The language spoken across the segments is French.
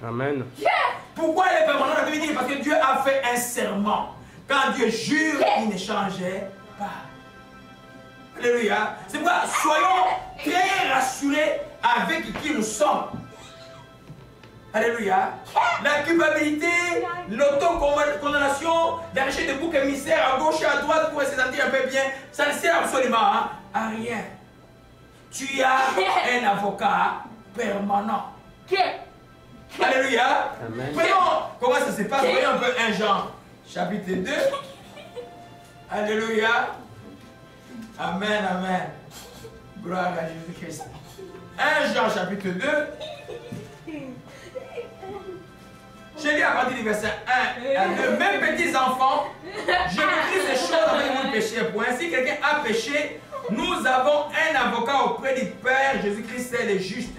Amen. Pourquoi elle est permanente? La Bible dit parce que Dieu a fait un serment. Quand Dieu jure, il ne changeait pas. Alléluia. C'est pourquoi soyons très rassurés avec qui nous sommes. Alléluia. La culpabilité, l'autocondamnation, d'arracher des boucs émissaires à gauche et à droite pour se sentir un peu bien, ça ne sert absolument à rien. Tu as un avocat permanent. Alléluia. Voyons comment ça se passe. Voyons un peu 1 Jean chapitre 2. Alléluia. Amen, amen. Gloire à Jésus-Christ. 1 Jean chapitre 2. Je lis à partir du verset 1 à 2. Mes petits enfants, je vous dis ces choses avec vous péché. Pour ainsi quelqu'un a péché, nous avons un avocat auprès du Père, Jésus-Christ, c'est le juste.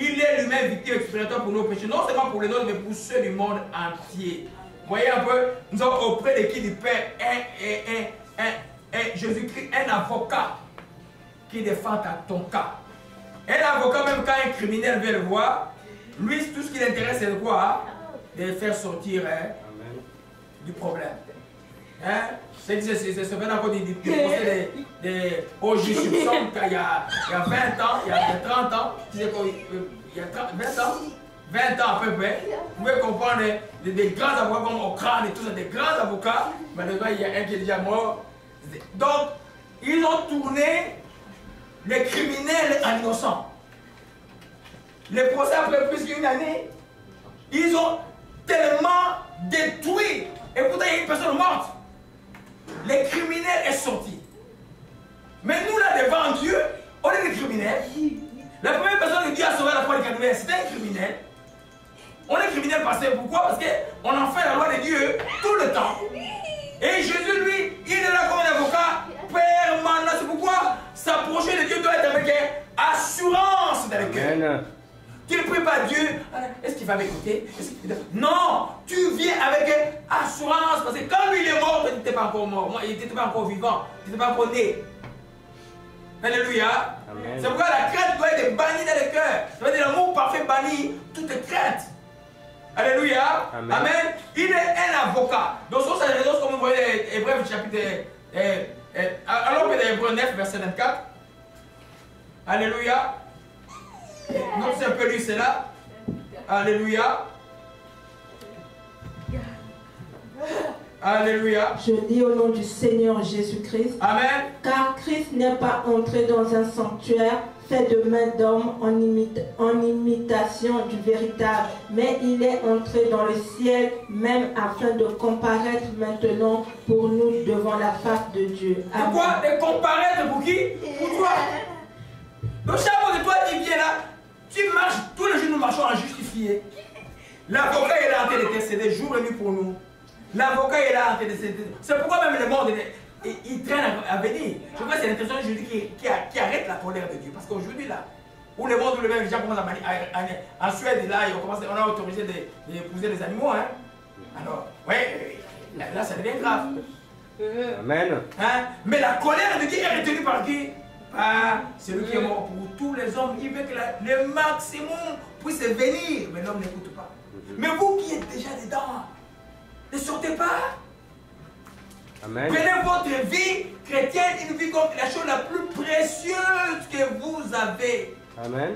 Il est lui-même victime expiatoire pour nos péchés, non seulement pour les nôtres, mais pour ceux du monde entier. Voyez un peu, nous avons auprès de qui du Père Jésus-Christ, un avocat qui défend ton cas. Un avocat, même quand un criminel vient le voir, lui, tout ce qui l'intéresse, c'est de quoi? De le faire sortir du problème. C'est bien encore du procès au juge soupçonne qu'il y a 20 ans, il y a 30 ans, il y a 20 ans à peu près, vous pouvez comprendre des grands avocats comme Ocran et tout ça, des grands avocats, malheureusement il y a un qui est déjà mort. Donc, ils ont tourné les criminels en innocents. Les procès après plus d'une année, ils ont tellement détruit, et pourtant il y a une personne morte. Les criminels sont sortis. Mais nous là devant Dieu, on est des criminels. La première personne que Dieu a sauvé à la fois des criminels, c'était un criminel. On est criminel parce que pourquoi? Parce qu'on en fait la loi de Dieu tout le temps. Et Jésus, lui, il est là comme un avocat permanent. C'est pourquoi s'approcher de Dieu doit être avec assurance dans le cœur. Amen. Tu ne pries pas Dieu, est-ce qu'il va m'écouter? Non, tu viens avec assurance, parce que quand lui il est mort, tu n'étais pas encore mort, il n'était pas encore vivant, tu n'étais pas encore né. Alléluia. C'est pourquoi la crainte doit être bannie dans le cœur. Ça veut dire l'amour parfait bannit toute crainte. Alléluia. Amen. Amen. Il est un avocat. Donc, sur cette raison, comme vous voyez, Hébreux chapitre. Alors, Hébreux 9, verset 24. Alléluia. Non, c'est un peu lui, c'est là. Alléluia. Alléluia. Je dis au nom du Seigneur Jésus-Christ. Amen. Car Christ n'est pas entré dans un sanctuaire fait de main d'homme en imitation du véritable, mais il est entré dans le ciel même afin de comparaître maintenant pour nous devant la face de Dieu. Pourquoi de comparaître pour qui? Pour toi. Donc chaque fois que toi tu viens là, tu marches, tous les jours nous marchons en justifié. L'avocat est là en train d'intercéder jour et nuit pour nous. L'avocat est là en train d'intercéder. C'est pourquoi même le monde il traîne à venir. Je crois que c'est l'intention juridique qui arrête la colère de Dieu. Parce qu'aujourd'hui là, où le monde où les gens commencent en Suède, là, on a autorisé d'épouser des animaux. Hein? Alors, oui, là ça devient grave. Amen. Hein? Mais la colère de Dieu est retenue par qui? Par celui qui est mort pour tous les hommes. Il veut que le maximum puisse venir. Mais l'homme n'écoute pas. Mais vous qui êtes déjà dedans, ne sortez pas. Amen. Prenez votre vie chrétienne, une vie comme la chose la plus précieuse que vous avez. Amen.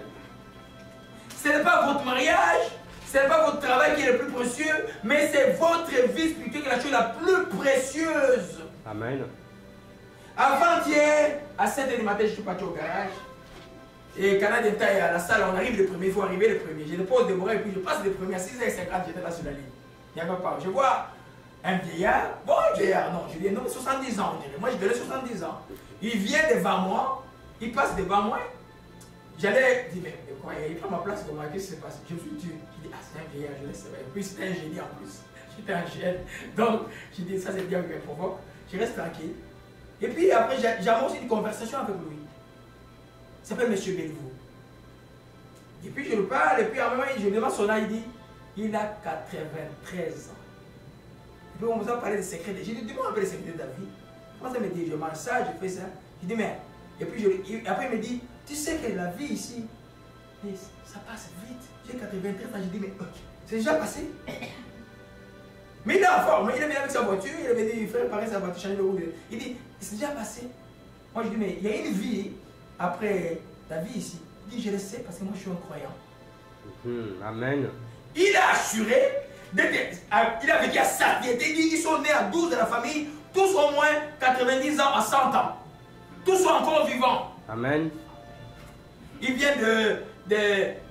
Ce n'est pas votre mariage, ce n'est pas votre travail qui est le plus précieux, mais c'est votre vie spirituelle qui est la chose la plus précieuse. Amen. Avant-hier, à 7h du matin, je suis parti au garage. Et Canada est à la salle, on arrive le premier, il faut arriver le premier. Je dépose des bras et puis je passe le premier. À 6h50, j'étais là sur la ligne. Il n'y avait pas. Je vois un vieillard, bon vieillard, non, je lui ai nommé 70 ans, on dirait. Moi, je donnais 70 ans. Il vient devant moi, il passe devant moi. J'allais dire, mais quoi, il prend ma place, comment, qu'est-ce qui se passe? Je suis Dieu. Je dis, ah, c'est un vieillard, je laisse. Et puis, c'était un génie en plus. J'étais un jeune. Donc, je dis, ça, c'est bien qu'il provoque. Je reste tranquille. Et puis, après, j'amorce une conversation avec lui. Il s'appelle M. Bellevaux. Et puis, je lui parle, et puis, à un moment, je lui demande son âge, il dit, il a 93 ans. Et puis on vous a parlé des secrets. J'ai dit, dis-moi un peu les secrets de ta vie. Comment ça me dit, je mange ça, je fais ça. Je dis, mais. Et puis après il me dit, tu sais que la vie ici, ça passe vite. J'ai 93 ans, j'ai dit, mais c'est déjà passé. Mais il est en forme, il est venu avec sa voiture, il est venu faire réparer sa voiture, changer de route. Il dit, c'est déjà passé. Moi je dis, mais il y a une vie après ta vie ici. Il dit, je le sais parce que moi je suis un croyant. Amen. Il a assuré, il a vécu à satiété, il dit ils sont nés à 12 de la famille, tous au moins 90 ans à 100 ans. Tous sont encore vivants. Amen. Il vient de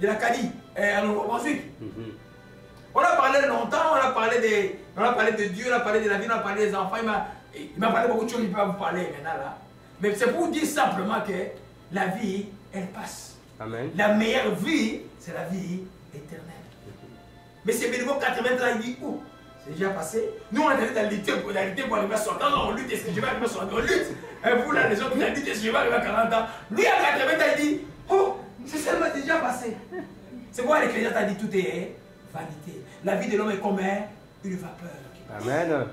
la Cali, à Nouveau-Brunswick. On a parlé longtemps, on a parlé de Dieu, on a parlé de la vie, on a parlé des enfants. Il m'a parlé beaucoup de choses, il ne peut pas vous parler maintenant là. Mais c'est pour dire simplement que la vie, elle passe. Amen. La meilleure vie, c'est la vie éternelle. Mais c'est Bellevaux 80 ans, il dit où? C'est déjà passé. Nous, on est allé dans lutter pour arriver à 60 ans. On lutte, est-ce que je vais arriver à 60 ans? On lutte. Et vous, là, les autres, vous avez dit, est-ce que je vais arriver à 40 ans? Lui, à 80 ans, il dit, oh, c'est seulement déjà passé. C'est pourquoi l'Ecclésiaste a dit, tout est vanité. La vie de l'homme est comme une vapeur. Amen.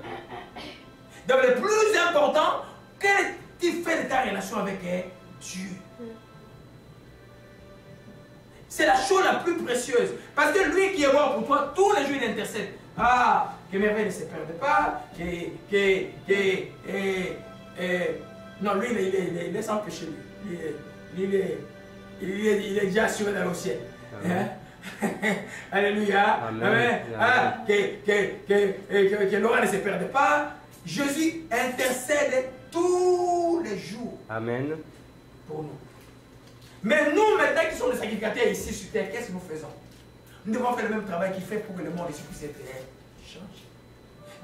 Donc, le plus important, qu'est-ce que tu fais de ta relation avec Dieu? C'est la chose la plus précieuse. Parce que lui qui est mort pour toi, tous les jours il intercède. Ah, que mes rêves ne se perdent pas. Non, lui, il est sans péché. Il est déjà assuré dans le ciel. Hein? Alléluia. Amen. Amen. Ah, que l'aura ne se perde pas. Jésus intercède tous les jours. Amen. Pour nous. Mais nous, maintenant qui sommes les sacrificateurs ici sur terre, qu'est-ce que nous faisons? Nous devons faire le même travail qu'il fait pour que le monde ici puisse être changé.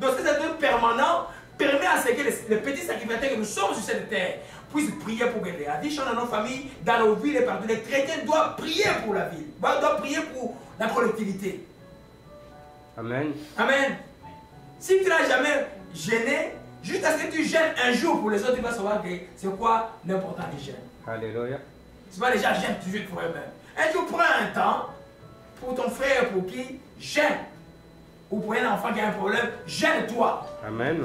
Donc cet être permanent permet à ce que les petits sacrificateurs que nous sommes sur cette terre puissent prier pour que la vie change dans nos familles, dans nos villes et partout. Les chrétiens doivent prier pour la ville, doivent prier pour la collectivité. Amen. Amen. Si tu n'as jamais gêné, juste à ce que tu gênes un jour pour les autres, tu vas savoir que c'est quoi l'important du jeûne. Alléluia. C'est pas les gens gênent toujours pour eux-mêmes. Et tu prends un temps pour ton frère pour qui gêne. Ou pour un enfant qui a un problème, gêne-toi. Amen.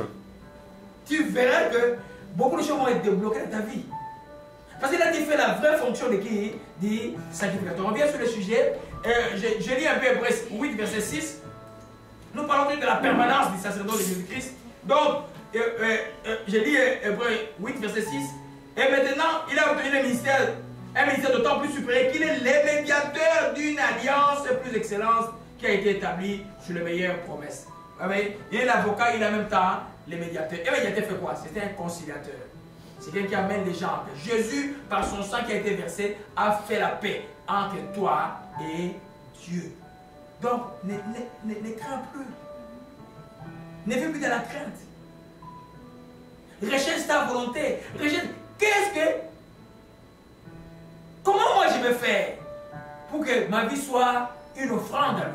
Tu verras que beaucoup de choses vont être débloquées dans ta vie. Parce qu'il a dit fait la vraie fonction de qui? Du sacrificateur. On revient sur le sujet. Je lis un peu Hébreux 8, verset 6. Nous parlons de la permanence du sacerdoce de Jésus-Christ. Donc, je lis Hébreux 8, verset 6. Et maintenant, il a obtenu un ministère d'autant plus supérieur qu'il est le médiateur d'une alliance plus excellente qui a été établie sur les meilleures promesses. Il est l'avocat, il est en même temps le médiateur. Et le médiateur fait quoi? C'était un conciliateur. C'est quelqu'un qui amène les gens en paix. Jésus, par son sang qui a été versé, a fait la paix entre toi et Dieu. Donc, ne crains plus. Ne vis plus de la crainte. Recherche ta volonté. Recherche. Comment moi je vais faire pour que ma vie soit une offrande à lui?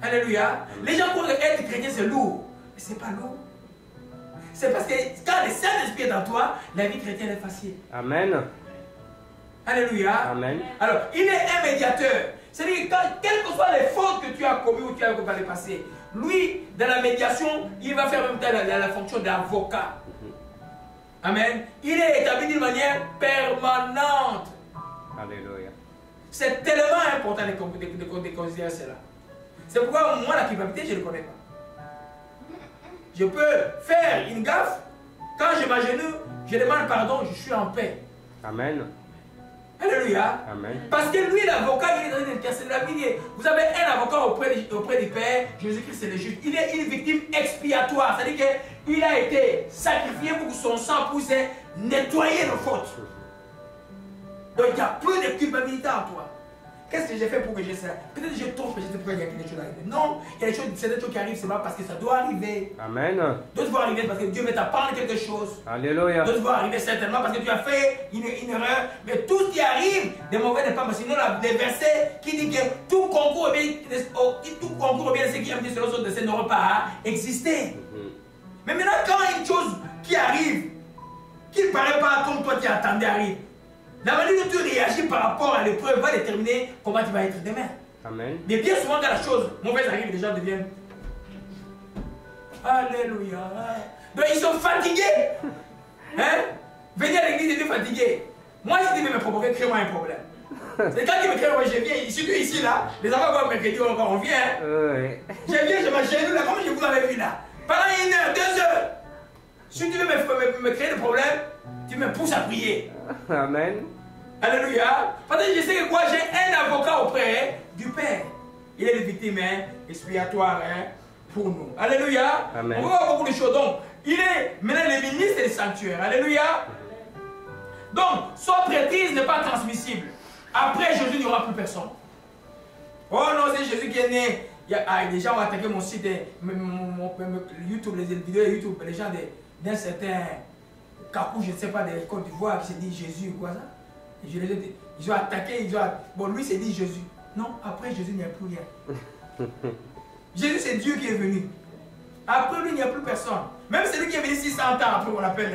Alléluia. Les gens croient que être chrétien c'est lourd. Mais ce n'est pas lourd. C'est parce que quand le Saint-Esprit est dans toi, la vie chrétienne est facile. Amen. Alléluia. Amen. Alors, il est un médiateur. C'est-à-dire que quelles que soient les fautes que tu as commises ou tu as dans le passé, lui, dans la médiation, il va faire même temps la fonction d'avocat. Amen. Il est établi d'une manière permanente. Alléluia. C'est tellement important de considérer cela. C'est pourquoi moi, la culpabilité, je ne le connais pas. Je peux faire une gaffe. Quand je m'agenouille, je demande pardon, je suis en paix. Amen. Alléluia. Amen. Parce que lui, l'avocat, il est dans une intercession. La Bible, vous avez un avocat auprès du Père, Jésus-Christ, c'est le juge. Il est une victime expiatoire. C'est-à-dire qu'il a été sacrifié pour que son sang puisse nettoyer nos fautes. Donc il n'y a plus de culpabilité en toi. Qu'est-ce que j'ai fait pour que j'ai ça? Peut-être que je tombe, je sais pourquoi il y a des choses arrivées. Non, il y a des choses, c'est des choses qui arrivent, c'est pas parce que ça doit arriver. Amen. D'autres vont arriver parce que Dieu veut t'apprendre quelque chose. Alléluia. D'autres vont arriver certainement parce que tu as fait une erreur. Mais tout ce qui arrive, des mauvais n'est pas. Mais sinon, les versets qui disent que tout concourt bien, ce qui aime dire selon son dessein n'aura pas existé. Mais maintenant, quand une chose qui arrive, qui ne paraît pas comme toi tu attendais arrive, la manière dont tu réagis par rapport à l'épreuve va déterminer comment tu vas être demain. Amen. Mais bien souvent, quand la chose mauvaise arrive, les gens deviennent. Alléluia. Donc ils sont fatigués. Hein? Venir à l'église, ils sont fatigués. Moi, si tu veux me provoquer, crée-moi un problème. C'est quand tu me crées, moi je viens, surtout ici là, les enfants vont mercredi, on vient. Hein? Oui. Je viens, je m'agenouille là, comme je vous avais vu là. Pendant 1 heure, 2 heures. Si tu veux me créer des problèmes, tu me pousses à prier. Amen. Alléluia. Parce que je sais que quoi, j'ai un avocat auprès du Père. Il est une victime expiatoire pour nous. Alléluia. Amen. On va voir beaucoup de choses. Donc, il est maintenant le ministre du sanctuaire. Alléluia. Donc, son prêtrise n'est pas transmissible. Après Jésus, il n'y aura plus personne. Oh non, c'est Jésus qui est né. Les gens ont attaqué mon site, mon YouTube, les vidéos de YouTube, les gens d'un certain Kakou, je ne sais pas, de Côte d'Ivoire qui s'est dit Jésus ou quoi ça. Et ils ont attaqué, bon, lui s'est dit Jésus. Non, après Jésus, il n'y a plus rien. Jésus, c'est Dieu qui est venu. Après lui, il n'y a plus personne. Même celui qui est venu 600 ans après, on l'appelle,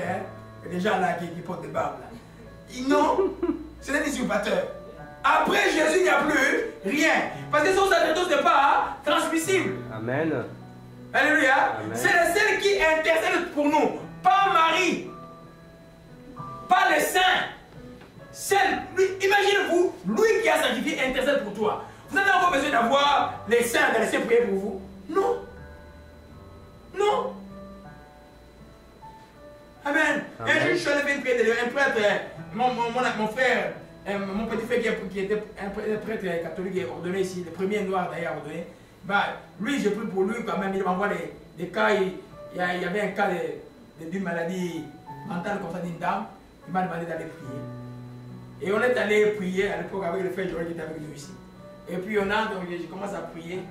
les gens là qui portent des barbes là. Non, c'est un usurpateur. Après Jésus, il n'y a plus rien. Parce que son sacerdoce n'est pas transmissible. Amen. Alléluia. C'est le seul qui intercède pour nous. Pas Marie. Pas les saints. Imaginez-vous, lui qui a sacrifié intercède pour toi. Vous avez encore besoin d'avoir les saints de laisser prier pour vous? Non. Non. Amen. Un jour, je suis allé faire une prière un prêtre, mon frère, mon petit frère qui était un prêtre catholique ordonné ici, le premier noir d'ailleurs ordonné. Bah, lui, j'ai pris pour lui quand même, il m'envoie des cas, il y avait un cas d'une maladie mentale comme ça d'une dame, il m'a demandé d'aller prier. Et on est allé prier à l'époque avec le frère Joël qui était avec nous ici. Et puis je commence à prier.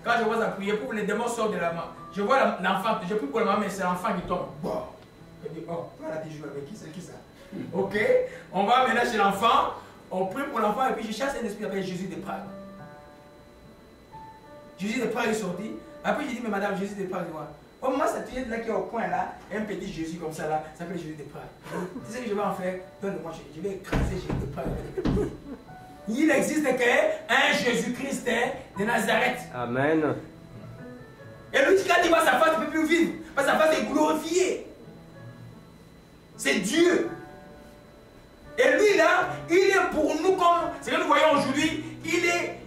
Quand je commence à prier, pour que les démons sortent de la main, je vois l'enfant, je prie pour la maman, mais c'est l'enfant qui tombe. Bon. Je dis, oh, voilà, tu joues avec qui? C'est qui ça? Ok, on va maintenant chez l'enfant, on prie pour l'enfant et puis je chasse un esprit avec Jésus de Prague. Jésus de Prague est sorti. Après, j'ai dit, mais madame, Jésus de Prague, Au moment ça tient là qui est au coin là, un petit Jésus comme ça là, ça s'appelle Jésus de Prague. Tu sais que je vais en faire? Donne-moi, je vais écraser Jésus de Prague avec le pied. Il existe qu'un Jésus-Christ de Nazareth. Amen. Et lui, quand il voit sa face, il ne peut plus vivre. Parce que sa face est glorifiée. C'est Dieu. Et lui là, il est pour nous comme ce que nous voyons aujourd'hui, il est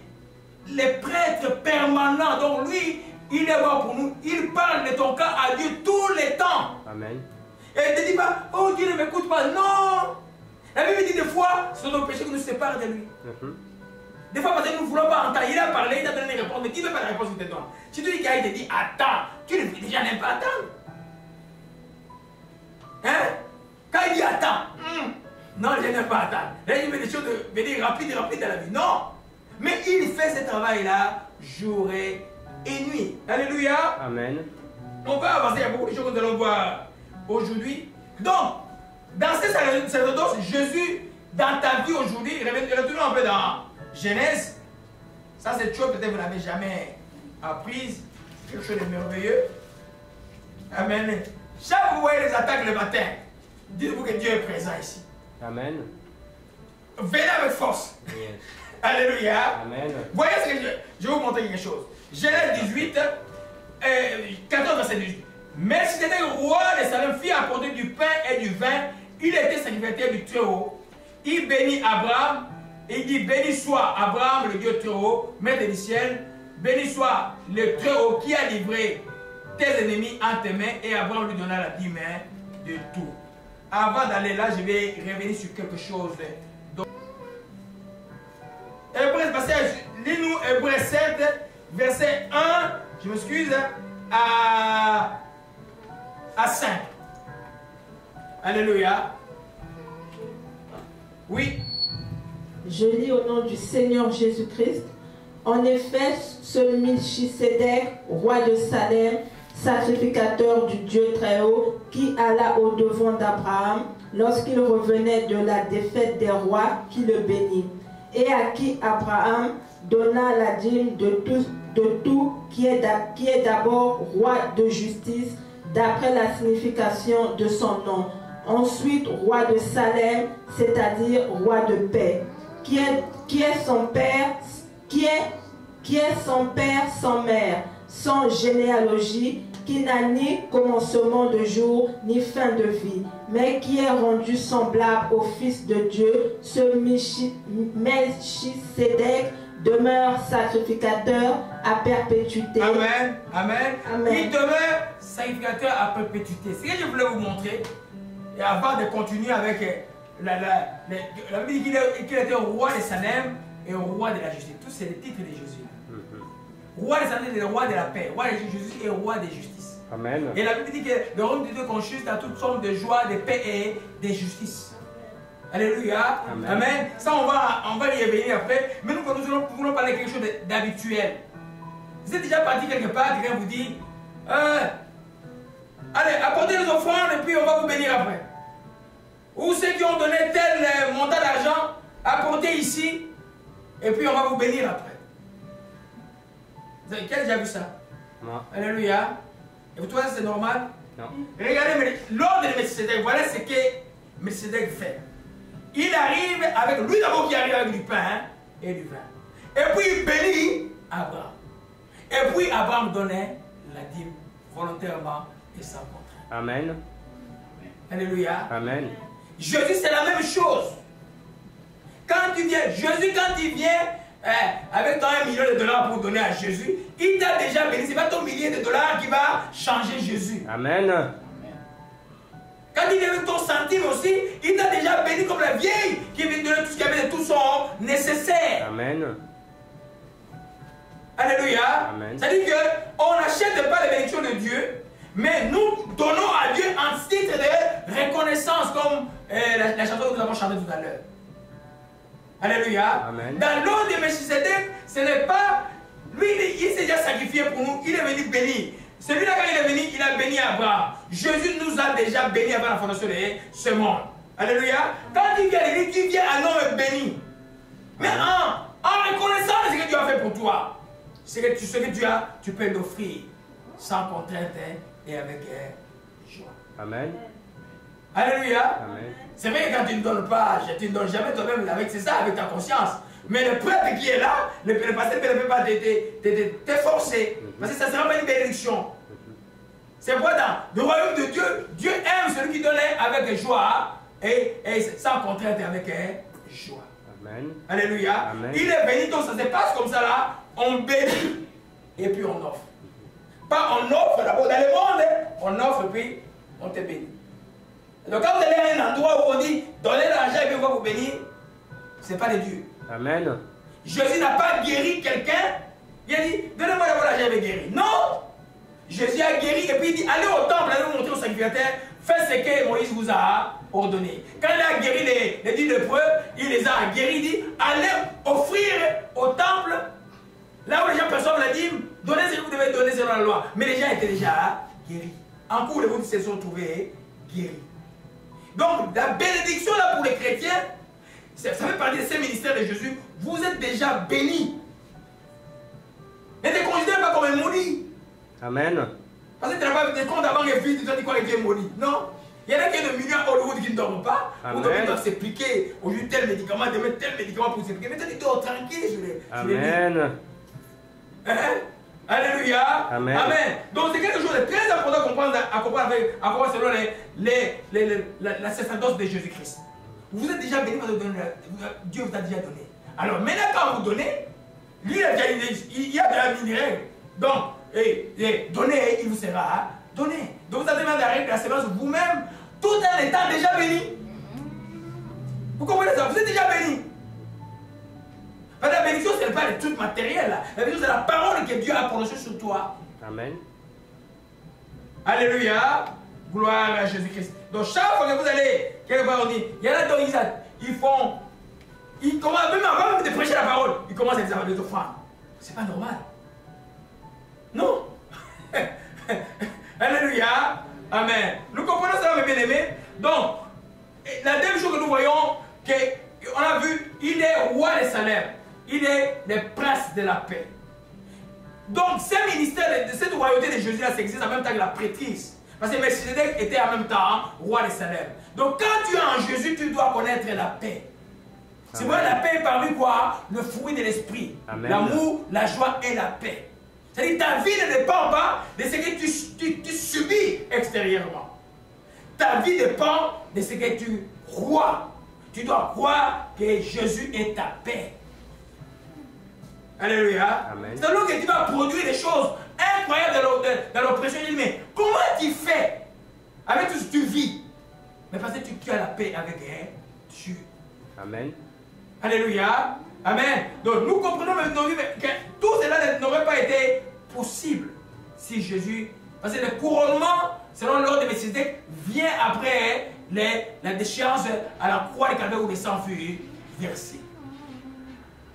le prêtre permanent. Donc lui, il est mort pour nous. Il parle de ton cas à Dieu tous les temps. Amen. Et il ne dit pas, oh Dieu ne m'écoute pas. Non. La Bible dit des fois, ce sont nos péchés qui nous séparent de lui. Des fois, parce que nous ne voulons pas entendre. Il a parlé, il t'a donné une réponse, mais qui ne veut pas la réponse qu'il te donne? Si tu dis qu'il te dit, attends, tu ne peux déjà n'aimes pas attendre. Hein? Quand il dit attends, non, je n'aime pas attendre. Là, il met des choses de venir rapides dans la vie. Non. Mais il fait ce travail-là jour et nuit. Alléluia. Amen. On va avancer, il y a beaucoup de choses que nous allons voir aujourd'hui. Donc, dans ces sacerdoces, Jésus, dans ta vie aujourd'hui, retournons un peu dans Genèse. Ça, c'est chose peut-être que vous n'avez jamais apprise. Quelque chose de merveilleux. Amen. Chaque fois que vous voyez les attaques le matin, dites-vous que Dieu est présent ici. Amen. Venez avec force. Yes. Alléluia. Amen. Voyez ce que je vais vous montrer quelque chose. Genèse 18, 14 verset 18. Mais si c'était le roi de Salem fit apporter du pain et du vin, il était sacrificateur du Très-Haut. Il bénit Abraham et il dit, béni soit Abraham, le Dieu Très-Haut, maître du ciel, béni soit le Très-Haut qui a livré tes ennemis en tes mains, et Abraham lui donna la dîme de tout. Avant d'aller là, je vais revenir sur quelque chose. Hébreux, lis-nous Hébreux 7, verset 1, je m'excuse, à 5. Alléluia. Oui. Je lis au nom du Seigneur Jésus-Christ. En effet, ce Melchisédek, roi de Salem, sacrificateur du Dieu Très-Haut, qui alla au-devant d'Abraham lorsqu'il revenait de la défaite des rois, qui le bénit, et à qui Abraham donna la dîme de tout qui est d'abord roi de justice, d'après la signification de son nom. Ensuite, roi de Salem, c'est-à-dire roi de paix, qui est son père, qui est son père sans mère, sans généalogie, qui n'a ni commencement de jour, ni fin de vie, mais qui est rendu semblable au Fils de Dieu. Ce Melchisédek demeure sacrificateur à perpétuité. Amen. Amen. Amen. Il demeure sacrificateur à perpétuité. C'est ce que je voulais vous montrer. Et avant de continuer avec la Bible dit qu'il était roi de Salem et roi de la justice. Tous c'est les titres de Jésus. Roi de Salem est le roi de la paix. Roi de Jésus est roi de justice. Amen. Et la Bible dit que le royaume de Dieu consiste à toute forme de joie, de paix et de justice. Alléluia. Amen. Amen. Ça, on va y revenir après. Mais nous voulons parler de quelque chose d'habituel. Vous êtes déjà parti quelque part, quelqu'un vous dit allez, apportez les offrandes et puis on va vous bénir après. Ou ceux qui ont donné tel montant d'argent, apportez ici et puis on va vous bénir après. Vous avez déjà vu ça? Non. Alléluia. Et vous trouvez que c'est normal? Non. Regardez l'ordre de Melchisédek. Voilà ce que Melchisédek fait. Il arrive avec, lui d'abord qui arrive avec du pain et du vin. Et puis il bénit Abraham. Et puis Abraham donnait la dîme volontairement et sans contrainte. Amen. Alléluia. Amen. Jésus, c'est la même chose. Quand tu viens, Jésus, quand il vient avec ton $1 million pour donner à Jésus, il t'a déjà béni. Ce n'est pas ton millier de dollars qui va changer Jésus. Amen. Quand il vient avec ton centime aussi, il t'a déjà béni comme la vieille qui vient donner tout ce qu'il y avait de tout son nécessaire. Amen. Alléluia. Amen. C'est-à-dire qu'on n'achète pas les bénédictions de Dieu, mais nous donnons à Dieu un titre de reconnaissance, comme la chanson que nous avons chantée tout à l'heure. Alléluia. Amen. Dans l'ordre de Melchisédek, ce n'est pas... Lui, il s'est déjà sacrifié pour nous, il est venu bénir. Celui-là, quand il est venu, il a béni Abraham. Jésus nous a déjà bénis avant la fondation de ce monde. Alléluia. Quand il vient à l'église, tu viens à l'homme béni. Mais en reconnaissant ce que Dieu a fait pour toi, ce que tu as, tu peux l'offrir sans contrainte et avec joie. Amen. Alléluia. Amen. C'est vrai que quand tu ne donnes pas, tu ne donnes jamais toi-même avec, c'est ça, avec ta conscience. Mais le prêtre qui est là, le pasteur ne peut pas t'efforcer. Parce que ça ne sera pas une bénédiction. C'est pourquoi dans le royaume de Dieu, Dieu aime celui qui donne avec joie et sans contrainte et avec joie. Amen. Alléluia. Amen. Il est béni, donc ça se passe comme ça là. On bénit et puis on offre. Pas on offre d'abord dans le monde, on offre et puis on te bénit. Donc quand vous allez à un endroit où on dit donnez l'argent et puis on va vous bénir, ce n'est pas de Dieu. Amen. Jésus n'a pas guéri quelqu'un. Il a dit donnez-moi d'abord l'argent, je vais guérir. Non. Jésus a guéri et puis il dit allez au temple, allez montrer au sacrificateur, faites ce que Moïse vous a ordonné. Quand il a guéri les 10 lépreux, il les a guéris, il dit allez offrir au temple, là où les gens perçoivent la dîme, donnez ce que vous devez donner selon la loi. Mais les gens étaient déjà guéris. En cours de route, ils se sont trouvés guéris. Donc la bénédiction là pour les chrétiens, ça fait partie de ces ministères de Jésus. Vous êtes déjà bénis. Ne te considère pas comme un maudit. Amen. Parce que tu n'as pas des comptes avant et puis tu te dis quoi que tu es maudit. Non. Il y en a qui ont des millions à Hollywood qui ne dorment pas. Ou donc ils doivent se piquer. Aujourd'hui tel médicament, demain tel médicament pour se piquer. Mais toi tu dors tranquille. Amen. Hein? Alléluia. Amen. Amen. Donc c'est quelque chose de très important à comprendre selon la sacerdoce de Jésus-Christ. Vous êtes déjà béni parce que Dieu vous a déjà donné. Alors maintenant quand vous donnez, lui il a déjà mis des règles. Donc, donnez, il vous sera donné. Donc vous avez demandé la règle de la sémence vous-même, tout en étant déjà béni. Vous comprenez ça? Vous êtes déjà béni. Parce que la bénédiction, ce n'est pas le truc matériel. La bénédiction, c'est la parole que Dieu a prononcée sur toi. Amen. Alléluia. Gloire à Jésus-Christ. Donc chaque fois que vous allez, quelque part on dit, il y en a dont ils commencent même avant de prêcher la parole, ils commencent à avoir des offrandes. C'est pas normal. Non. Alléluia. Amen. Nous comprenons cela, mes bien-aimés. Donc, la deuxième chose que nous voyons, on a vu, il est roi des salaires. Il est le prince de la paix. Donc, ce ministère, cette royauté de Jésus-là s'exerce en même temps que la prêtrise. Parce que Melchisedec était en même temps roi des salaires. Donc, quand tu es en Jésus, tu dois connaître la paix. C'est vrai, la paix est parmi quoi? Le fruit de l'esprit. L'amour, la joie et la paix. C'est-à-dire que ta vie ne dépend pas de ce que tu subis extérieurement. Ta vie dépend de ce que tu crois. Tu dois croire que Jésus est ta paix. Alléluia. C'est alors que tu vas produire des choses incroyables dans l'oppression. Mais comment tu fais avec tout ce que tu vis? Mais parce que tu as la paix avec Dieu. Amen. Alléluia. Amen. Donc nous comprenons maintenant que tout cela n'aurait pas été possible si Jésus... Parce que le couronnement, selon l'ordre de Melchisedec, vient après la déchéance à la croix de Calvaire où le sang fut versé.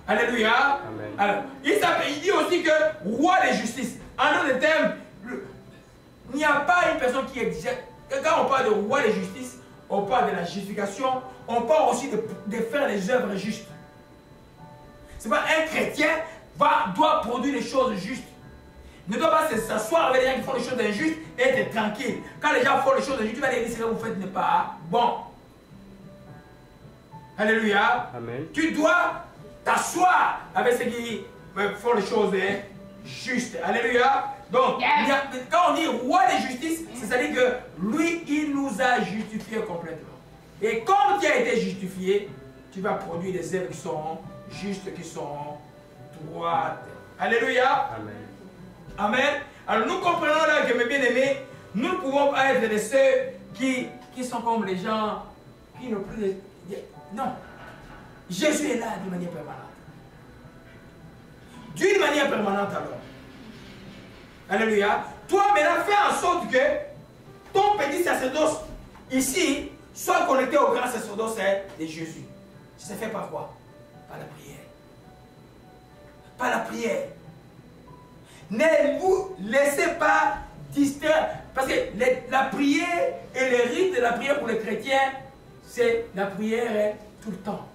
Alléluia. Amen. Alors, il dit aussi que roi de justice. En d'autres termes, il n'y a pas une personne qui exige. Quand on parle de roi de justice, on parle de la justification, on parle aussi de faire les œuvres justes. C'est pas un chrétien doit produire les choses justes. Il ne doit pas s'asseoir avec les gens qui font les choses injustes et être tranquille. Quand les gens font les choses injustes, tu vas dire ce que vous faites n'est pas bon. Alléluia. Amen. Tu dois t'asseoir avec ceux qui font les choses justes. Alléluia. Donc, quand on dit roi de justice, c'est-à-dire que lui, il nous a justifiés complètement. Et comme tu as été justifié, tu vas produire des œuvres qui sont justes, qui sont droites. Alléluia. Amen. Amen. Alors nous comprenons là que mes bien-aimés, nous ne pouvons pas être de ceux qui sont comme les gens qui n'ont plus de... Non. Jésus est là d'une manière permanente. D'une manière permanente alors. Alléluia. Toi maintenant fais en sorte que ton petit sacerdoce ici soit connecté au grand sacerdoce de Jésus. Ça se fait par quoi? Par la prière. Par la prière. Ne vous laissez pas distraire. Parce que la prière et le rite de la prière pour les chrétiens, c'est la prière tout le temps.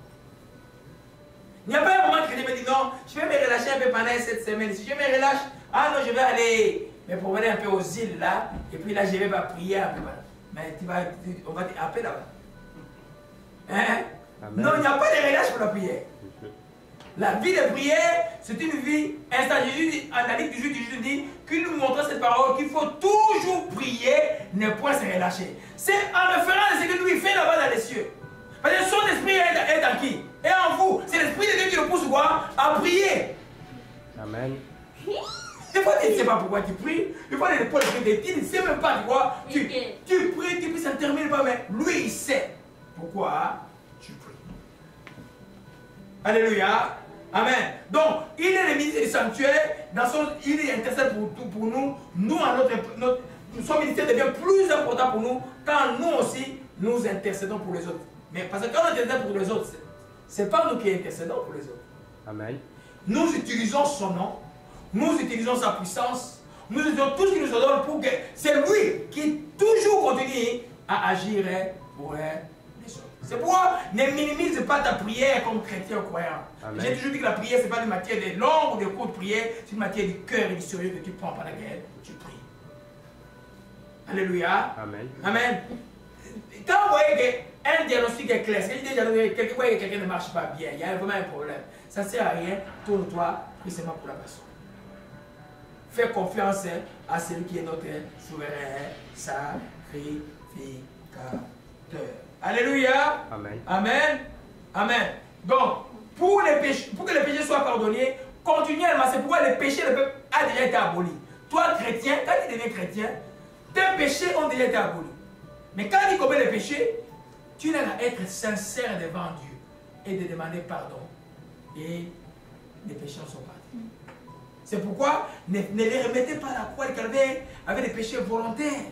Il n'y a pas un moment que je me dis non, je vais me relâcher un peu pendant cette semaine. Si je me relâche, ah non, je vais aller me promener un peu aux îles là, et puis là je vais prier un peu. Mais on va t'appeler là-bas. Hein? Non, il n'y a pas de relâche pour la prière. La vie de prière, c'est une vie instable. Jésus, en la Ligue du Jésus dit qu'il nous montre cette parole qu'il faut toujours prier, ne point se relâcher. C'est en référence à ce que lui fait là-bas dans les cieux. Parce que son esprit est dans qui? Et en vous. C'est l'esprit de Dieu qui nous pousse quoi? À prier. Amen. Des fois, tu ne sais pas pourquoi tu pries. Des fois, les épaules de tu ne sais même pas quoi. Tu pries, ça ne termine pas, mais lui, il sait pourquoi tu pries. Alléluia. Amen. Donc, il est le ministre du sanctuaire. Il est intercesseur pour nous. Nous, son ministère devient plus important pour nous quand nous aussi, nous intercédons pour les autres. Mais parce que quand on intercède pour les autres, ce n'est pas nous qui intercédons pour les autres. Amen. Nous utilisons son nom. Nous utilisons sa puissance. Nous utilisons tout ce qu'il nous donne pour que c'est lui qui toujours continue à agir pour les autres. C'est pourquoi ne minimise pas ta prière comme chrétien ou croyant. J'ai toujours dit que la prière, ce n'est pas une matière de longue ou de courte prière, c'est une matière du cœur et du sérieux que tu prends pendant laquelle tu pries. Alléluia. Amen. Amen. Quand vous voyez qu'un diagnostic est clair, que quelqu'un ne marche pas bien, il y a vraiment un problème. Ça ne sert à rien, tourne-toi, prie seulement pour la personne. Fais confiance à celui qui est notre souverain sacrificateur. Alléluia. Amen. Amen. Amen. Donc, pour que les péchés soient pardonnés, continuellement, c'est pourquoi les péchés du peuple a déjà été abolis. Toi, chrétien, quand tu deviens chrétien, tes péchés ont déjà été abolis. Mais quand tu commets les péchés, tu n'as qu'à être sincère devant Dieu et de demander pardon. Et les péchés sont partis. C'est pourquoi ne les remettez pas à la croix du Calvaire avec des péchés volontaires.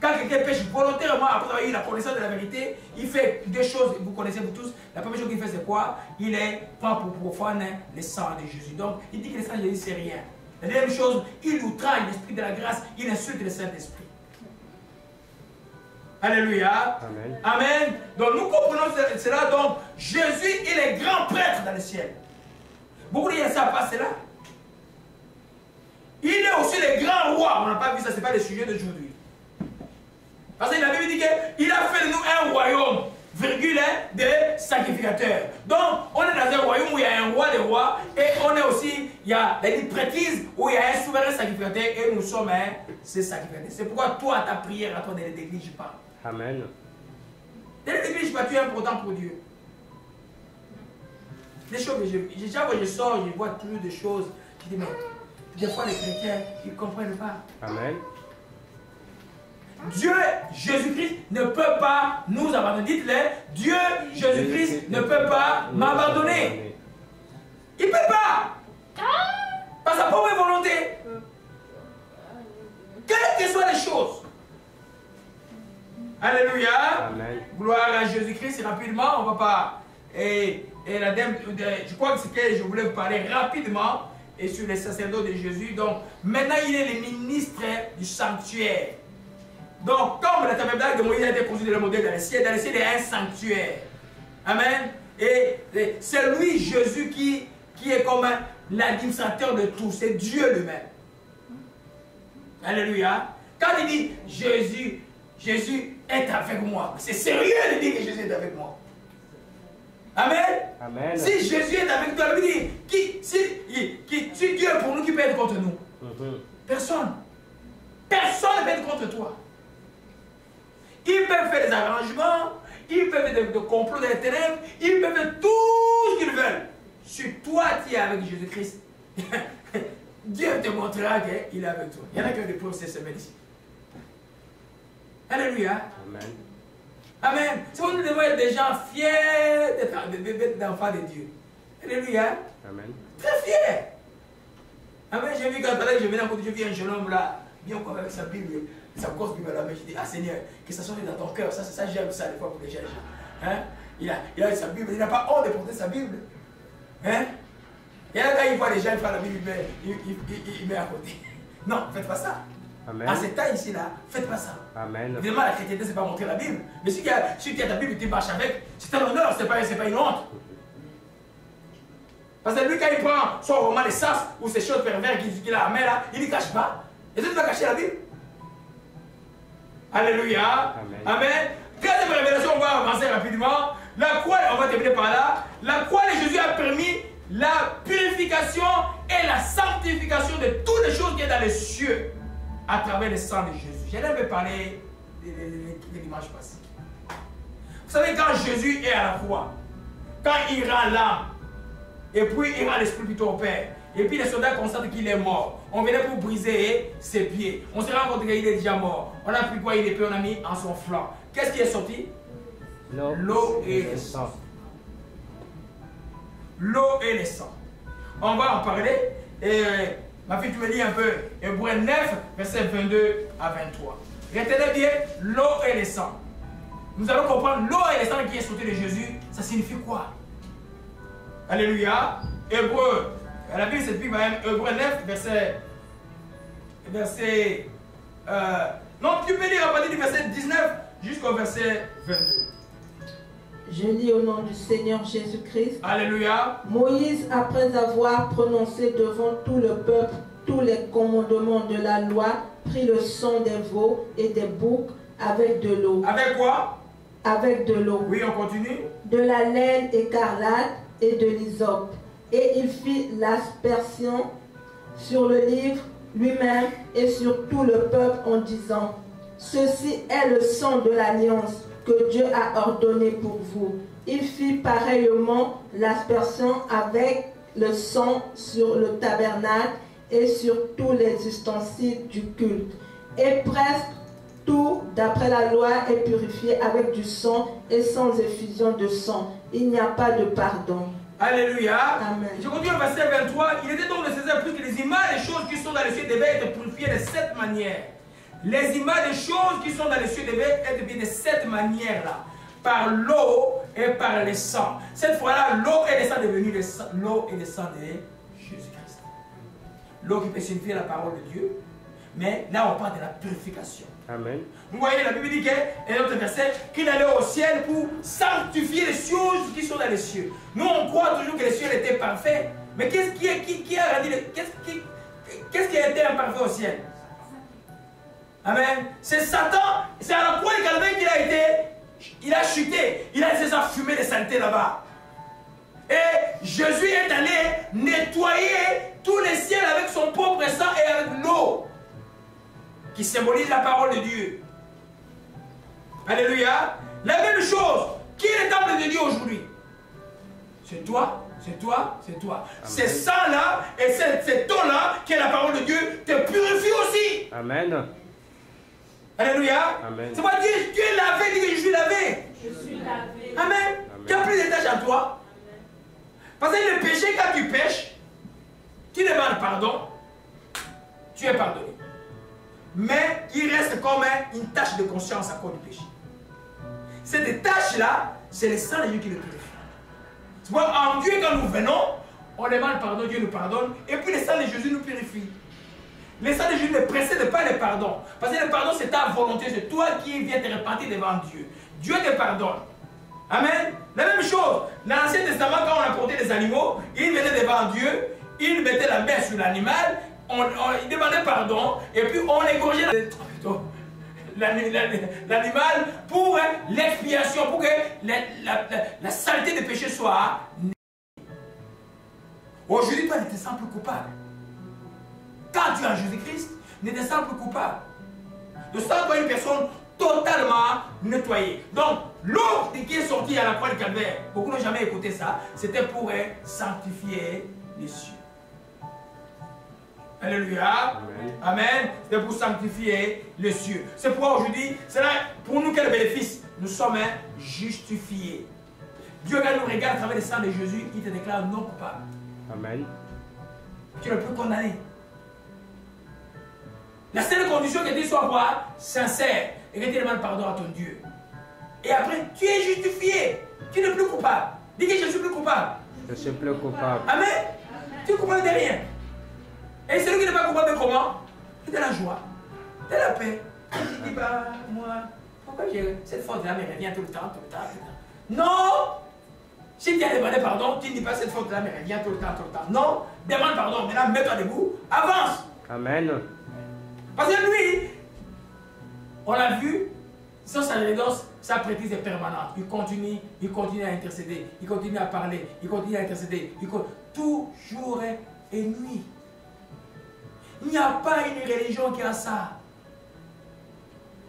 Quand quelqu'un pêche volontairement après avoir eu la connaissance de la vérité, il fait deux choses, vous connaissez vous tous. La première chose qu'il fait, c'est quoi? Il prend pour profane le sang de Jésus. Donc, il dit que le sang de Jésus, c'est rien. La deuxième chose, il outrage l'esprit de la grâce, il insulte le Saint-Esprit. Alléluia. Amen. Amen. Donc, nous comprenons cela. Donc, Jésus est le grand prêtre dans le ciel. Beaucoup de gens ne savent pas cela. Il est aussi le grand roi. On n'a pas vu ça, ce n'est pas le sujet d'aujourd'hui. Parce que la Bible dit qu'il a fait de nous un royaume, virgule, de sacrificateurs. Donc, on est dans un royaume où il y a un roi des rois, et on est aussi, il y a la prêtrise où il y a un souverain sacrificateur, et nous sommes ces sacrificateurs. C'est pourquoi toi, ta prière, à toi, ne néglige pas. Amen. Ne néglige pas, tu es important pour Dieu. Des choses que je sors, je vois toujours des choses, je dis, mais des fois les chrétiens, ils ne comprennent pas. Amen. Dieu, Jésus-Christ, ne peut pas nous abandonner. Dites-le, Dieu, Jésus-Christ, ne peut pas m'abandonner. Il ne peut pas. Par sa propre volonté. Quelles que soient les choses. Alléluia. Amen. Gloire à Jésus-Christ. Rapidement, on ne va pas... Et la dame, je crois que c'est que je voulais vous parler rapidement et sur les sacerdotes de Jésus. Donc, maintenant, il est le ministre du sanctuaire. Donc, comme la tabernacle de Moïse a été construit dans le modèle dans le ciel il y a un sanctuaire. Amen. Et c'est lui, Jésus, qui est comme l'administrateur de tout. C'est Dieu lui-même. Alléluia. Quand il dit Jésus est avec moi, c'est sérieux de dire que Jésus est avec moi. Amen. Amen. Si Jésus est avec toi, lui dit, si Dieu est pour nous, qui peut être contre nous? Personne. Personne ne peut être contre toi. Ils peuvent faire des arrangements, ils peuvent faire des complots des ténèbres, ils peuvent faire tout ce qu'ils veulent. Si toi tu es avec Jésus-Christ, Dieu te montrera qu'il est avec toi. Il y en a qui ont des preuves cette semaine ici. Alléluia. Amen. Amen. Si vous devons être des gens fiers d'être d'enfants de Dieu. Alléluia. Amen. Très fiers. Amen. J'ai vu quand je venais à côté, j'ai vu un jeune homme là, bien coiffé avec sa Bible. Ça me cause Bible à la main. Je dis, ah Seigneur, que ça soit dans ton cœur. Ça, j'aime ça des fois pour les gens. Hein? Il a sa Bible. Il n'a pas honte de porter sa Bible. Hein? Et là, quand il voit les gens faire la Bible, il met à côté. Non, faites pas ça. Amen. À cet temps ici-là, faites pas ça. Amen. Évidemment, la chrétienté, c'est pas montrer la Bible. Mais si tu as ta Bible et tu marches avec, c'est un honneur, c'est pas une honte. Parce que lui, quand il prend son roman d'essence ou ces choses perverses qu'il a à main là, il ne cache pas. Est-ce que tu vas cacher la Bible? Alléluia. Amen. Amen. Troisième révélation, on va avancer rapidement. La croix, on va terminer par là. La croix de Jésus a permis la purification et la sanctification de toutes les choses qui sont dans les cieux à travers le sang de Jésus. J'ai même parlé les dimanches passés. Vous savez, quand Jésus est à la croix, quand il rend l'âme, et puis il rend l'esprit plutôt au Père, et puis les soldats constatent qu'il est mort. On venait pour briser ses pieds. On se rend compte qu'il est déjà mort. On a pris quoi? Il est épée, on a mis en son flanc. Qu'est-ce qui est sorti? L'eau et le sang. L'eau et le sang. On va en parler. Et ma fille, tu me lis un peu. Hébreux 9, verset 22 à 23. Retenez bien l'eau et le sang. Nous allons comprendre l'eau et le sang qui est sorti de Jésus. Ça signifie quoi? Alléluia. Hébreux. La Bible s'explique quand même. Hébreux 9, verset. Non, tu peux lire à partir du verset 19 jusqu'au verset 22. Je lis au nom du Seigneur Jésus-Christ. Alléluia. Moïse, après avoir prononcé devant tout le peuple tous les commandements de la loi, prit le sang des veaux et des boucs avec de l'eau. Avec quoi? Avec de l'eau. Oui, on continue. De la laine écarlate et de l'hysope. Et il fit l'aspersion sur le livre lui-même et sur tout le peuple en disant: ceci est le sang de l'alliance que Dieu a ordonné pour vous. Il fit pareillement l'aspersion avec le sang sur le tabernacle et sur tous les ustensiles du culte. Et presque tout, d'après la loi, est purifié avec du sang, et sans effusion de sang, il n'y a pas de pardon. Alléluia. Amen. Je continue au verset 23. Il était donc nécessaire plus que les images des choses qui sont dans les cieux devaient être purifiées de cette manière. Les images des choses qui sont dans les cieux devaient être purifiées de cette manière-là. Par l'eau et par le sang. Cette fois-là, l'eau et le sang est devenu l'eau et le sang de Jésus-Christ. L'eau qui peut signifier la parole de Dieu. Mais là, on parle de la purification. Amen. Vous voyez, la Bible dit qu'il y a un autre verset qu'il allait au ciel pour sanctifier les choses qui sont dans les cieux. Nous, on croit toujours que les cieux étaient parfaits. Mais qu'est-ce qui a rendu qu'est-ce qui a été imparfait au ciel? Amen. C'est Satan, c'est à la croix de Calvaire qu'il a été, il a chuté, il a laissé sa fumée de saleté là-bas. Et Jésus est allé nettoyer tous les ciels avec son propre sang et avec l'eau, qui symbolise la parole de Dieu. Alléluia. La même chose. Qui est le temple de Dieu aujourd'hui? C'est toi, c'est toi, c'est toi. C'est ça là et cette eau-là qui est la parole de Dieu te purifie aussi. Amen. Alléluia. Amen. C'est pas dire tu es lavé, dis que je suis lavé. Je suis lavé. Amen. Tu as plus de tâches à toi. Parce que le péché, quand tu pêches, tu demandes pardon, tu es pardonné. Mais il reste comme une tâche de conscience à cause du péché. Cette tâche-là, c'est le sang de Dieu qui le purifie. Tu vois, en Dieu, quand nous venons, on demande pardon, Dieu nous pardonne, et puis le sang de Jésus nous purifie. Le sang de Jésus ne précède pas le pardon. Parce que le pardon, c'est ta volonté, c'est toi qui viens te repentir devant Dieu. Dieu te pardonne. Amen. La même chose, dans l'Ancien Testament, quand on apportait des animaux, ils venaient devant Dieu, ils mettaient la main sur l'animal, il demandait pardon, et puis on égorgeait l'animal pour l'expiation, pour que la saleté des péchés soit. Aujourd'hui, toi, ne te sens plus coupable. Quand tu es en Jésus-Christ, ne te sens plus coupable. De ça, toi, une personne totalement nettoyée. Donc, l'eau qui est sortie à la croix du Calvaire, beaucoup n'ont jamais écouté ça, c'était pour sanctifier les cieux. Alléluia. Amen. Amen. C'est pour sanctifier les cieux. C'est pourquoi aujourd'hui, c'est là pour nous quel bénéfice? Nous sommes justifiés. Dieu, quand nous regarde à travers le sang de Jésus, il te déclare non coupable. Amen. Tu ne peux plus condamner. La seule condition que tu sois quoi? Sincère. Et que tu demandes pardon à ton Dieu. Et après, tu es justifié. Tu n'es plus coupable. Dis que je suis plus coupable. Je suis plus coupable. Amen. Tu es coupable de rien. Et celui qui n'est pas coupable de comment? De la joie, de la paix. Il dit, bah, moi, pourquoi cette faute-là me revient tout le temps, tout le temps, tout le temps? Non! Si tu as demandé pardon, tu ne dis pas cette faute-là, mais elle vient tout le temps, tout le temps. Non, demande pardon. Maintenant, mets-toi debout, avance. Amen. Parce que lui, on l'a vu, sans sa résidence, sa prêtrise est permanente. Il continue à intercéder, il continue à parler, il continue à intercéder, tout jour et nuit. Il n'y a pas une religion qui a ça.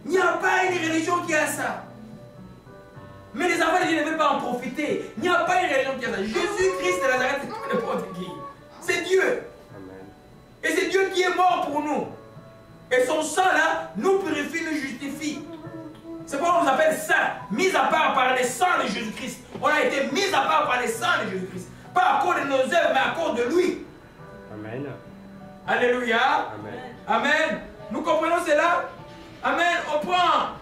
Il n'y a pas une religion qui a ça. Mais les enfants de Dieu ne veulent pas en profiter. Il n'y a pas une religion qui a ça. Jésus-Christ de Nazareth, c'est pas n'importe qui. C'est Dieu. Amen. Et c'est Dieu qui est mort pour nous. Et son sang là nous purifie, nous justifie. C'est pourquoi on nous appelle saints, mis à part par les sangs de Jésus-Christ. On a été mis à part par les sangs de Jésus-Christ. Pas à cause de nos œuvres, mais à cause de lui. Amen. Alléluia. Amen. Amen. Nous comprenons cela? Amen. On prend...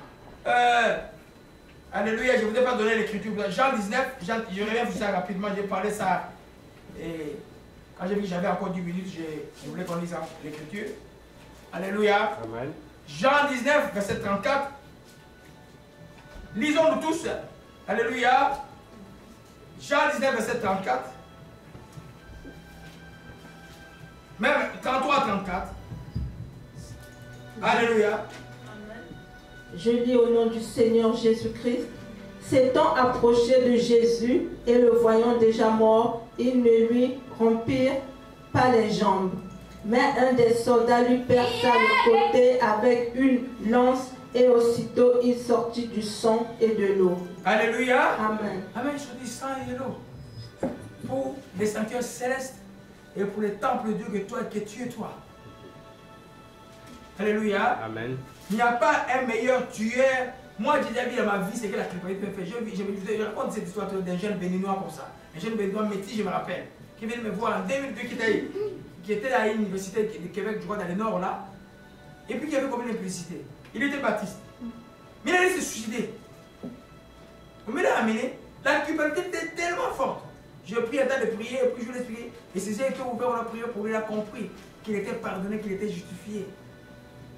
Alléluia, je ne vous ai pas donné l'écriture. Jean 19, je reviens sur ça rapidement, j'ai parlé ça. Et quand j'ai vu que j'avais encore 10 minutes, je voulais qu'on lise l'écriture. Alléluia. Amen. Jean 19, verset 34. Lisons-nous tous. Alléluia. Jean 19, verset 34. Même 33 34. Alléluia. Je lis au nom du Seigneur Jésus-Christ. S'étant approché de Jésus et le voyant déjà mort, ils ne lui rompirent pas les jambes. Mais un des soldats lui perça le côté avec une lance et aussitôt il sortit du sang et de l'eau. Alléluia. Amen. Amen. Je dis sang et de l'eau. Pour les sanctuaires célestes et pour les temples de Dieu que tu es toi. Alléluia. Amen. Il n'y a pas un meilleur tueur. Moi, j'ai déjà vu dans ma vie ce que la culpabilité me fait. Je raconte cette histoire d'un jeune béninois comme ça. Un jeune béninois métis, je me rappelle, qui vient me voir en 2002, qui était à l'université de Québec, je crois, dans le nord là. Et puis qui avait commis une impudicité. Il était baptiste. Mais il allait se suicider. On me l'a amené. La culpabilité était tellement forte. J'ai pris un temps de prier, et puis je voulais expliquer. Et c'est ça qu'on ouvert, on a prié pour lui, il a compris qu'il était pardonné, qu'il était justifié.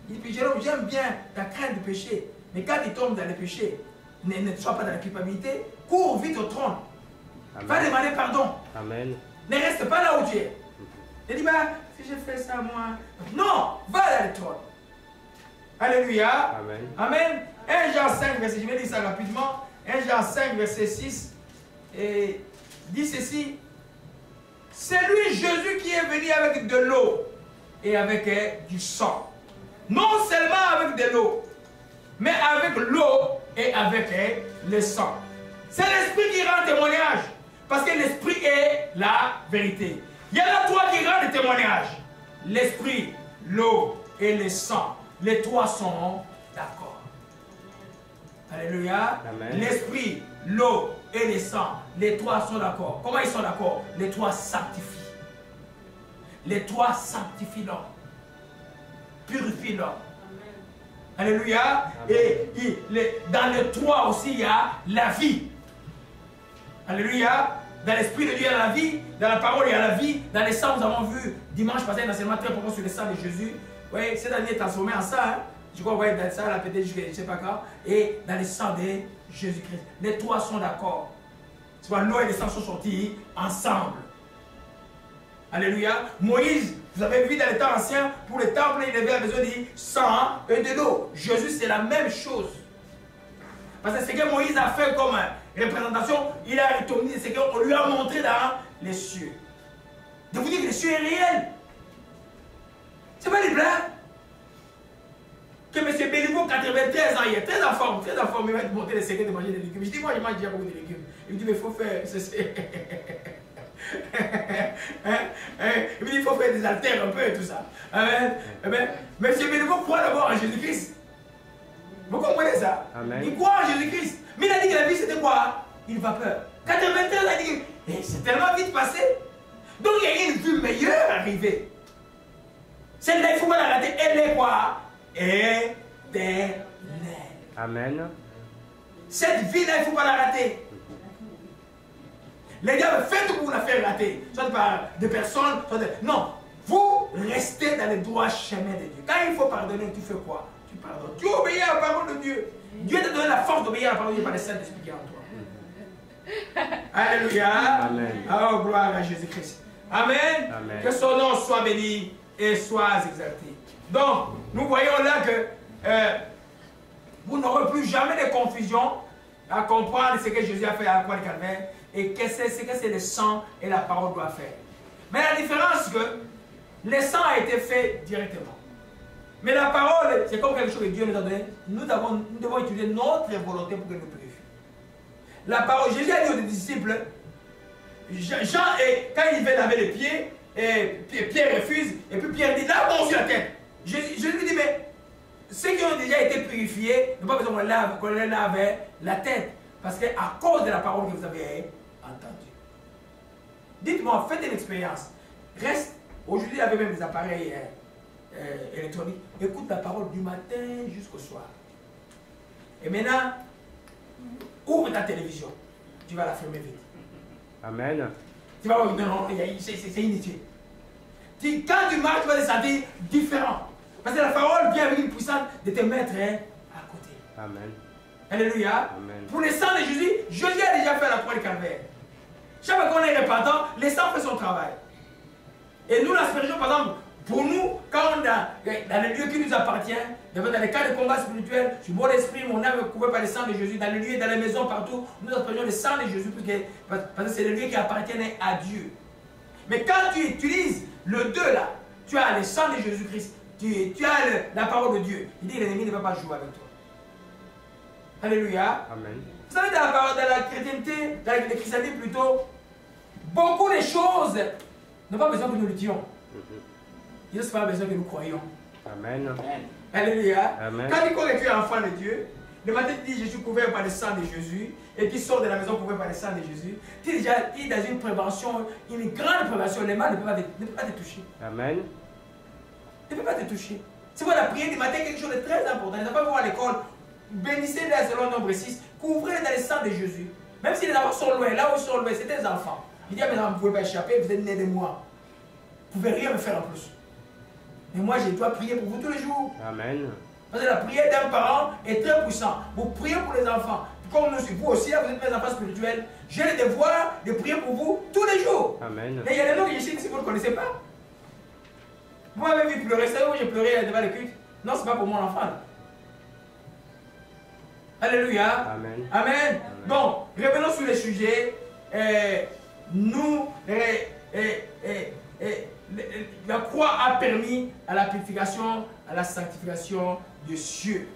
Il dit, Jérôme, j'aime bien ta crainte du péché. Mais quand tu tombes dans le péché, ne sois pas dans la culpabilité, cours vite au trône. Va demander pardon. Amen. Ne reste pas là où tu es. Ne dis pas, si je fais ça moi. Non, va dans le trône. Alléluia. Amen. Amen. 1 Jean 5, verset, je vais lire ça rapidement. 1 Jean 5, verset 6. Et dit ceci. C'est lui, Jésus, qui est venu avec de l'eau et avec du sang. Non seulement avec de l'eau, mais avec l'eau et avec le sang. C'est l'esprit qui rend témoignage. Parce que l'esprit est la vérité. Il y en a trois qui rendent témoignage. L'esprit, l'eau et le sang. Les trois sont d'accord. Alléluia. L'esprit, l'eau et le sang. Les trois sont d'accord. Comment ils sont d'accord? Les trois sanctifient. Les trois sanctifient l'homme. Purifient l'homme. Alléluia. Et dans les trois aussi, il y a la vie. Alléluia. Dans l'esprit de Dieu, il y a la vie. Dans la parole, il y a la vie. Dans les sangs, nous avons vu dimanche passé un enseignement très profond sur le sang de Jésus. Oui, cette année est transformée en ça. Hein? Je crois que dans ça, la peut-être, je ne sais pas quand. Et dans le sang de Jésus-Christ. Les trois sont d'accord. Tu vois, l'eau et le sang sont sortis ensemble. Alléluia. Moïse, vous avez vu dans les temps anciens, pour le temple, il avait besoin de sang et de l'eau. Jésus, c'est la même chose. Parce que ce que Moïse a fait comme représentation, il a retourné ce qu'on lui a montré dans les cieux. De vous dire que les cieux est réel. Ce n'est pas des blagues. Que M. Béliveau, 93 ans, il est très en forme, il va te montrer les secrets de manger des légumes. Je dis, moi, je mange déjà beaucoup de légumes. Il me dit, mais il faut faire ceci. Il me dit, il faut faire des haltères un peu et tout ça. Amen. Amen. M. Béliveau croit d'abord en Jésus-Christ. Vous comprenez ça? Amen. Il croit en Jésus-Christ. Mais il a dit que la vie, c'était quoi? Une vapeur. 93 ans, il a dit que c'est tellement vite passé. Donc, il y a une vue meilleure arrivée. Celle-là, il ne faut pas la rater. Elle est quoi? Éternelle. Amen. Cette vie-là, il ne faut pas la rater. Les gars, faites tout pour la faire rater. Soit par des personnes, soit de... Non. Vous restez dans le droit chemin de Dieu. Quand il faut pardonner, tu fais quoi? Tu pardonnes. Tu obéis à la parole de Dieu. Dieu t'a donné la force d'obéir à la parole de Dieu par le Saint-Esprit en toi. Alléluia. Amen. Oh, gloire à Jésus-Christ. Amen. Amen. Que son nom soit béni et soit exalté. Donc, nous voyons là que vous n'aurez plus jamais de confusion à comprendre ce que Jésus a fait à la croix de Calvaire et ce que c'est le sang et la parole doivent faire. Mais la différence, c'est que le sang a été fait directement. Mais la parole, c'est comme quelque chose que Dieu nous a donné. Nous devons utiliser notre volonté pour que nous purifions. La parole, Jésus a dit aux disciples, Jean, quand il veut laver les pieds, et Pierre refuse, et puis Pierre dit, lave-moi sur la tête. Jésus lui dit, mais ceux qui ont déjà été purifiés, n'ont pas besoin qu'on leur lave la tête. Parce qu'à cause de la parole que vous avez entendue. Dites-moi, faites une expérience. Reste, aujourd'hui il y avait même des appareils électroniques. Écoute la parole du matin jusqu'au soir. Et maintenant, ouvre ta télévision. Tu vas la fermer vite. Amen. Tu vas voir, non, c'est inutile. Quand tu marches, tu vas te sentir différent. Parce que la parole vient avec une puissance de te mettre à côté. Amen. Alléluia. Amen. Pour le sang de Jésus, Jésus a déjà fait la croix de Calvaire. Chaque fois qu'on est repentant, le sang fait son travail. Et nous, l'aspersion, par exemple, pour nous, quand on est dans le lieu qui nous appartient, dans les cas de combat spirituel, sur mon esprit, mon âme est couverte par le sang de Jésus, dans les lieux, dans les maisons, partout, nous aspergeons le sang de Jésus parce que c'est le lieu qui appartient à Dieu. Mais quand tu utilises le 2 là, tu as le sang de Jésus-Christ, tu as la parole de Dieu. Il dit que l'ennemi ne va pas jouer avec toi. Alléluia. Amen. Vous savez, dans la chrétienté, dans le christianisme plutôt, beaucoup de choses n'ont pas besoin que nous le disions. Il n'a pas besoin que nous croyions. Amen. Alléluia. Amen. Quand il croit que tu es enfant de Dieu, le matin tu dis je suis couvert par le sang de Jésus, et tu sors de la maison couvert par le sang de Jésus, tu es déjà dans une prévention, une grande prévention. Les mal ne peuvent pas te toucher. Amen. Ne peuvent pas te toucher. Si vous la prière du matin, quelque chose de très important. Les enfants vont à l'école, bénissez-les selon nombre 6, couvrez-les dans le sang de Jésus. Même si les enfants sont loin, là où ils sont loin, c'est des enfants. Il dit à mes enfants, vous ne pouvez pas échapper, vous êtes nés de moi. Vous ne pouvez rien me faire en plus. Mais moi, je dois prier pour vous tous les jours. Amen. Parce que la prière d'un parent est très puissante. Vous priez pour les enfants. Comme nous, vous aussi, là, vous êtes mes enfants spirituels. J'ai le devoir de prier pour vous tous les jours. Amen. Mais il y a des noms que je sais si vous ne connaissez pas. Vous m'avez vu pleurer. Savez-vous où j'ai pleuré devant le culte? Non, ce n'est pas pour mon enfant. Alléluia. Amen. Amen. Donc, revenons sur le sujet. La croix a permis à la purification, à la sanctification des cieux,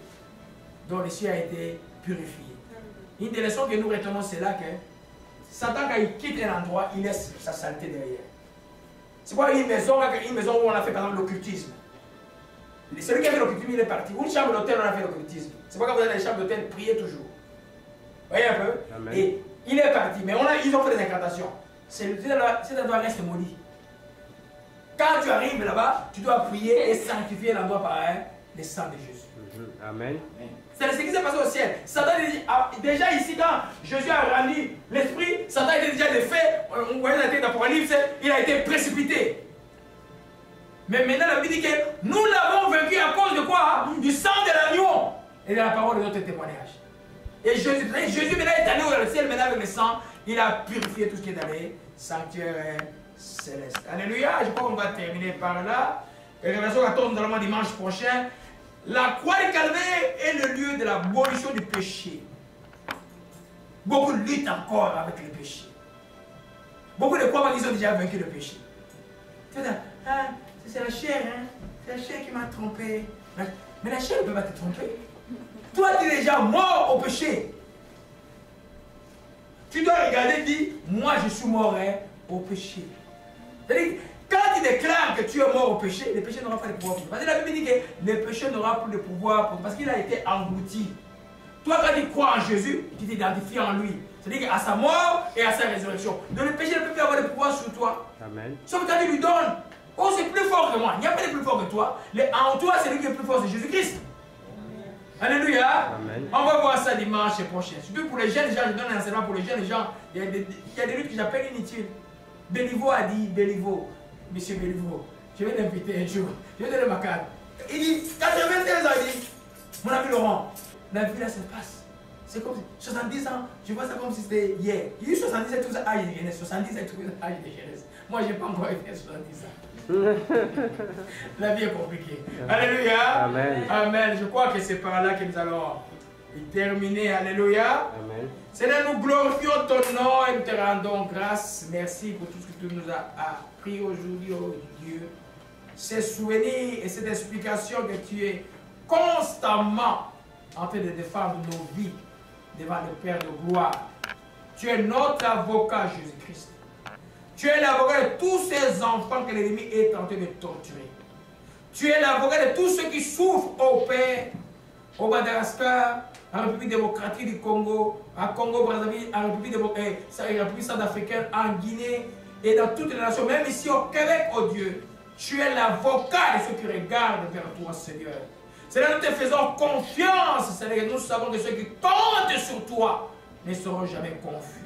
dont les cieux a été purifié. Une des leçons que nous retenons, c'est là que Satan, quand il quitte un endroit, il laisse sa saleté derrière. C'est quoi une maison où on a fait par exemple l'occultisme. Celui qui a fait l'occultisme, il est parti. Une chambre d'hôtel, on a fait l'occultisme. C'est pas quand vous êtes dans les chambres d'hôtel, priez toujours. Vous voyez un peu? Amen. Et il est parti, mais ils ont fait des incantations. Cet endroit reste maudit. Quand tu arrives là-bas, tu dois prier et sanctifier l'endroit par le sang de Jésus. Amen. C'est ce qui s'est passé au ciel. Satan déjà ici, quand Jésus a rendu l'esprit, Satan était déjà défait. On voyait dans la tête d'Apocalypse, il a été précipité. Mais maintenant, la Bible dit que nous l'avons vaincu à cause de quoi? Du sang de l'agneau et de la parole de notre témoignage. Et Jésus maintenant est allé au ciel, maintenant avec le sang, il a purifié tout ce qui est dans les sanctuaires célestes. Alléluia. Je crois qu'on va terminer par là. Et Révélation 14, nous allons dimanche prochain. La croix de Calvaire est le lieu de l'abolition du péché. Beaucoup luttent encore avec le péché. Beaucoup de croient qu'ils ont déjà vaincu le péché. Tu vas dire, ah, c'est la chair, hein? C'est la chair qui m'a trompé. Mais la chair ne peut pas te tromper. Toi, tu es déjà mort au péché. Tu dois regarder et dire, moi je suis mort au péché. C'est-à-dire, quand tu déclares que tu es mort au péché, le péché n'aura pas de pouvoir. Parce que la Bible dit que le péché n'aura plus de pouvoir parce qu'il a été englouti. Toi, quand tu crois en Jésus, tu t'identifies en lui. C'est-à-dire qu'à sa mort et à sa résurrection. Donc le péché ne peut plus avoir de pouvoir sur toi. Amen. Sauf quand tu lui donnes. Oh, c'est plus fort que moi. Il n'y a pas de plus fort que toi. En toi, c'est lui qui est plus fort, c'est Jésus-Christ. Alléluia. Amen. On va voir ça dimanche prochain. Surtout pour les jeunes gens, je donne un enseignement pour les jeunes gens. Il y a des luttes que j'appelle inutiles. Béliveau a dit, Béliveau, Monsieur Béliveau, je vais l'inviter un jour. Je vais donner ma carte. Il dit, 93 ans, il dit, mon ami Laurent, la vie là se passe. C'est comme si 70 ans, je vois ça comme si c'était hier. Il y a eu 70 ans, tout ça, âge de jeunesse. 70 ans, tout ça, âge de jeunesse. Moi, je n'ai pas encore été 70 ans. La vie est compliquée. Alléluia. Amen. Amen. Je crois que c'est par là que nous allons terminer. Alléluia. Amen. Seigneur, nous glorifions ton nom et nous te rendons grâce. Merci pour tout ce que tu nous as appris aujourd'hui, oh Dieu. Ces souvenirs et cette explication que tu es constamment en train de défendre nos vies devant le Père de gloire. Tu es notre avocat, Jésus-Christ. Tu es l'avocat de tous ces enfants que l'ennemi est en train de torturer. Tu es l'avocat de tous ceux qui souffrent au Père, au Madagascar, en République démocratique du Congo, en Congo-Brazzaville, en République centrafricaine, en Guinée et dans toutes les nations, même ici au Québec, oh Dieu. Tu es l'avocat de ceux qui regardent vers toi, Seigneur. Seigneur, nous te faisons confiance, Seigneur. Nous savons que ceux qui comptent sur toi ne seront jamais confus.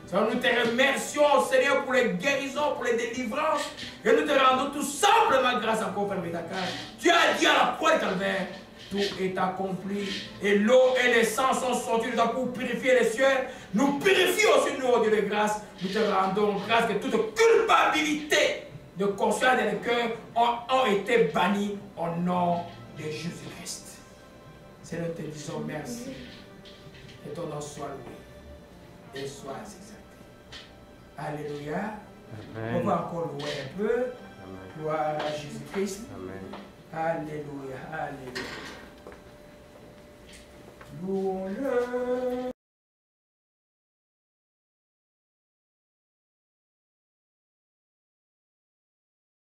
Seigneur, nous te remercions, Seigneur, pour les guérisons, pour les délivrances. Et nous te rendons tout simplement grâce encore, Père Dakar. Tu as dit à la croix de Calvaire, tout est accompli. Et l'eau et le sang sont sortis de toi pour purifier les cieux. Nous purifions aussi, nous, au Dieu de grâce. Nous te rendons grâce que toute culpabilité de conscience dans les cœurs ont été bannis au nom de Jésus-Christ. Seigneur, nous te disons merci. Que ton nom soit loué et soit exalté. Alléluia. Amen. On va encore louer un peu. Amen. Gloire à Jésus-Christ. Amen. Alléluia. Alléluia.